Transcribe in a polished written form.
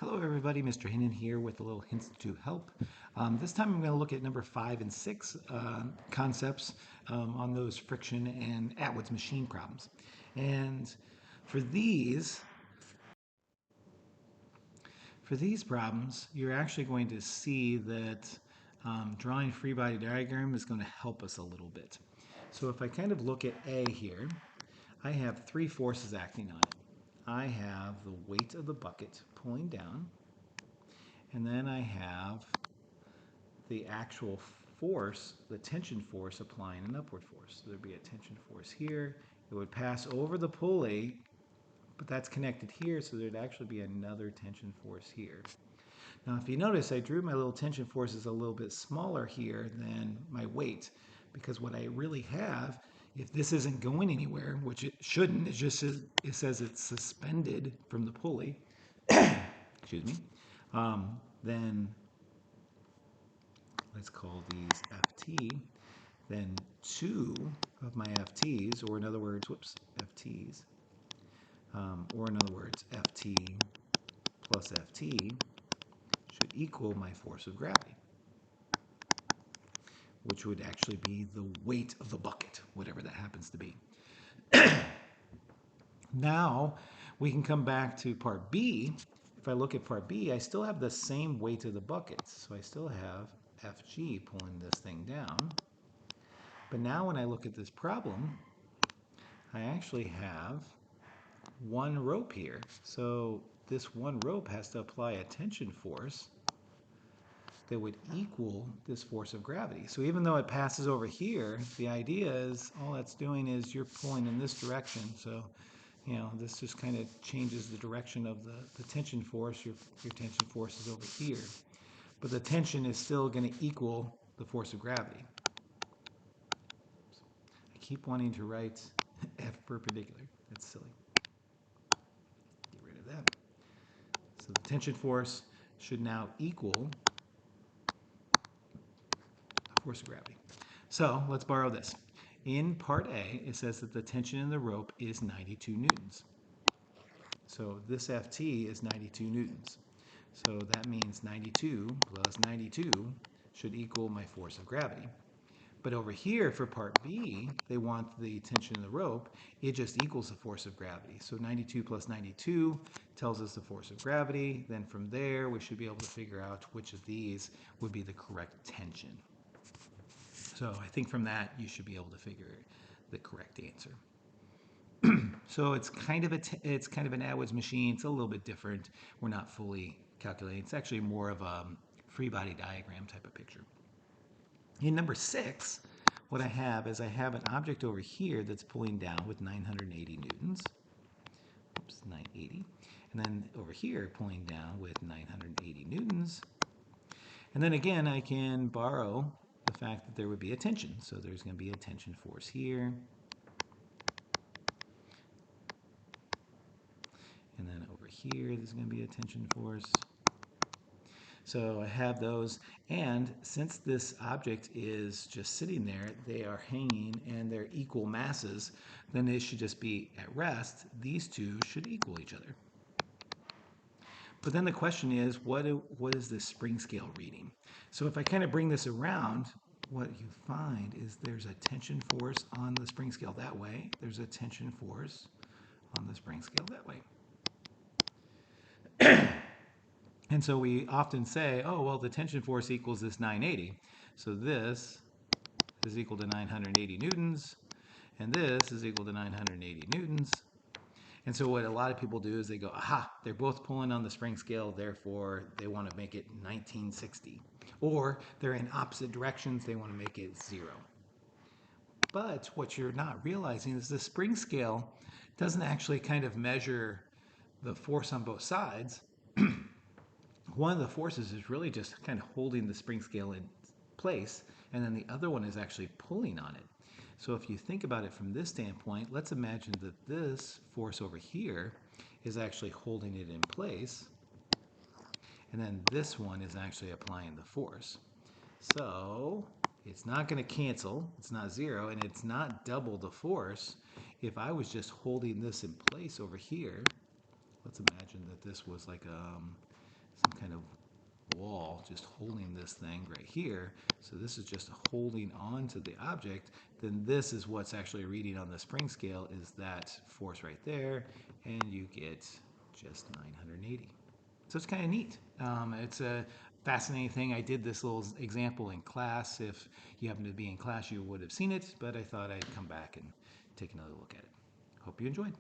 Hello everybody, Mr. Hinnon here with a little Henstitute help. This time I'm going to look at number 5 and 6 concepts on those friction and Atwood's machine problems. And for these problems, you're actually going to see that drawing free body diagram is going to help us a little bit. So if I kind of look at A here, I have three forces acting on it. I have the weight of the bucket pulling down, and then I have the actual force, the tension force, applying an upward force. So there'd be a tension force here. It would pass over the pulley, but that's connected here, so there'd actually be another tension force here. Now, if you notice, I drew my little tension forces a little bit smaller here than my weight, because what I really have, if this isn't going anywhere, which it shouldn't, it says it's suspended from the pulley, excuse me, then let's call these FT, then two of my FTs, or in other words, FTs, or in other words, FT plus FT should equal my force of gravity, which would actually be the weight of the bucket, whatever that happens to be. Now we can come back to part B. If I look at part B, I still have the same weight of the bucket. So I still have FG pulling this thing down. But now when I look at this problem, I actually have one rope here. So this one rope has to apply a tension force that would equal this force of gravity. So even though it passes over here, the idea is all that's doing is you're pulling in this direction. So, you know, this just kind of changes the direction of the tension force. Your tension force is over here. But the tension is still going to equal the force of gravity. I keep wanting to write F perpendicular. That's silly. Get rid of that. So the tension force should now equal force of gravity. So let's borrow this. In part A, it says that the tension in the rope is 92 newtons. So this FT is 92 newtons. So that means 92 plus 92 should equal my force of gravity. But over here for part B, they want the tension in the rope. It just equals the force of gravity. So 92 plus 92 tells us the force of gravity. Then from there, we should be able to figure out which of these would be the correct tension. So I think from that, you should be able to figure the correct answer. So it's kind of an Atwood's machine. It's a little bit different. We're not fully calculating. It's actually more of a free body diagram type of picture. In number 6, what I have is I have an object over here that's pulling down with 980 newtons. Oops, 980. And then over here pulling down with 980 newtons. And then again, I can borrow the fact that there would be a tension. So there's going to be a tension force here. And then over here, there's going to be a tension force. So I have those. And since this object is just sitting there, they are hanging and they're equal masses, then they should just be at rest. These two should equal each other. But then the question is, what is this spring scale reading? So if I kind of bring this around, what you find is there's a tension force on the spring scale that way. There's a tension force on the spring scale that way. And so we often say, oh, well, the tension force equals this 980. So this is equal to 980 newtons, and this is equal to 980 newtons. And so what a lot of people do is they go, aha, they're both pulling on the spring scale, therefore they want to make it 1960. Or they're in opposite directions, they want to make it 0. But what you're not realizing is the spring scale doesn't actually kind of measure the force on both sides. One of the forces is really just kind of holding the spring scale in place, and then the other one is actually pulling on it. So if you think about it from this standpoint, let's imagine that this force over here is actually holding it in place, and then this one is actually applying the force. So it's not going to cancel, it's not 0, and it's not double the force. If I was just holding this in place over here, let's imagine that this was like some kind of wall just holding this thing right here, so this is just holding on to the object, then this is what's actually reading on the spring scale, is that force right there, and you get just 980. So it's kind of neat. It's a fascinating thing. I did this little example in class. If you happen to be in class, you would have seen it, but I thought I'd come back and take another look at it. Hope you enjoyed.